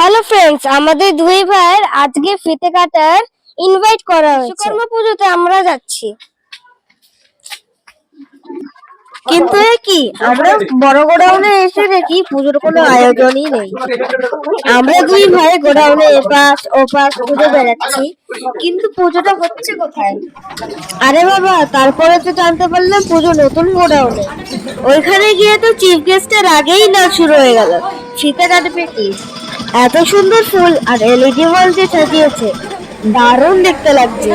Hello friends, আমাদের দুই ভাইয়ের আজকে ফিতে কাটার ইনভাইট করা হয়েছে। বিশ্বকর্মা পুজোতে আমরা যাচ্ছি, কিন্তু কি আমরা বড় গোডাউনে এসে দেখি পুজোর কোনো আয়োজনই নেই। আমরা দুই ভাই গোডাউনে এপাশ ওপাশ খুঁজে বেড়াচ্ছি, কিন্তু পুজোটা হচ্ছে কোথায়? আরে বাবা, তারপরে তো জানতে পারলাম পুজো নতুন গোডাউনে। ওইখানে গিয়ে তো চিফ গেস্টের আগেই নাচ শুরু হয়ে গেল। ফিতে কাটবে কি? এত সুন্দর ফুল আর এলইডি বল দিয়ে সাজিয়েছে, দারুণ দেখতে লাগছে।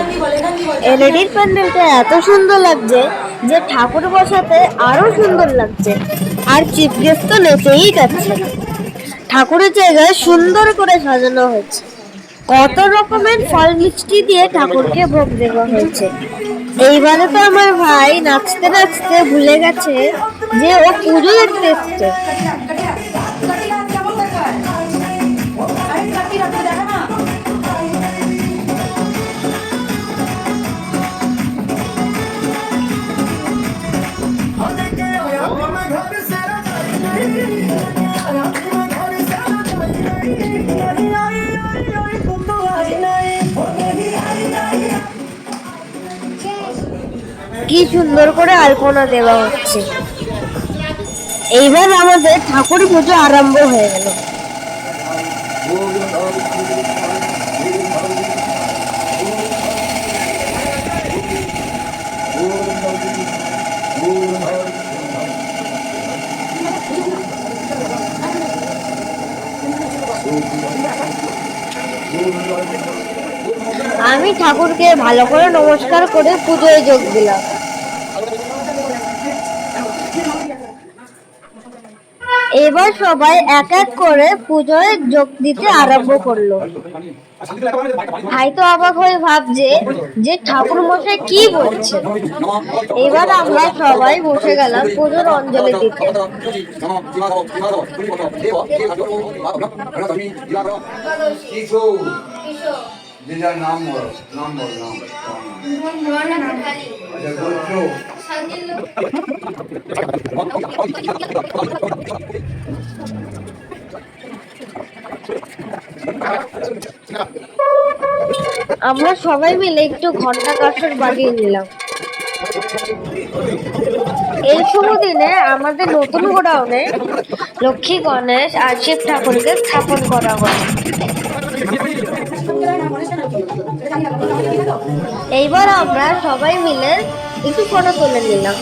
এলইডির প্যান্ডেলটা এত সুন্দর লাগছে যে ঠাকুর বসাতে আরো সুন্দর লাগছে। আর চিফ গেস্ট তো নেচেই যাচ্ছে। ঠাকুরের জায়গায় সুন্দর করে সাজানো হয়েছে, কত রকমের ফল মিষ্টি দিয়ে ঠাকুরকে ভোগ দেওয়া হয়েছে। এইবারে তো আমার ভাই নাচতে নাচতে ভুলে গেছে যে ও পুজো দেখতে এসছে। কি সুন্দর করে আলপনা দেওয়া হচ্ছে। এইবার আমাদের ঠাকুর পুজো আরম্ভ হয়ে গেল। আমি ঠাকুরকে ভালো করে নমস্কার করে পুজোয় যোগ দিলাম। এবার সবাই এক এক করে পুজোয় যোগ দিতে আরম্ভ করলো। ভাই তো অবাক হয়ে ভাবছে যে ঠাকুর মশাই কি বলছে। এবার আমরা সবাই বসে গেলাম পুজোর অঞ্জলি দিতে। আমরা সবাই মিলে একটু ঘন্টা কাসর বাজিয়ে নিলাম। এই শুভ দিনে আমাদের নতুন গোডাউনে লক্ষ্মী গণেশ আর শিব ঠাকুরকে স্থাপন করা হয়। এইবার আমরা সবাই মিলে একটু ফটো তুলে নিলাম।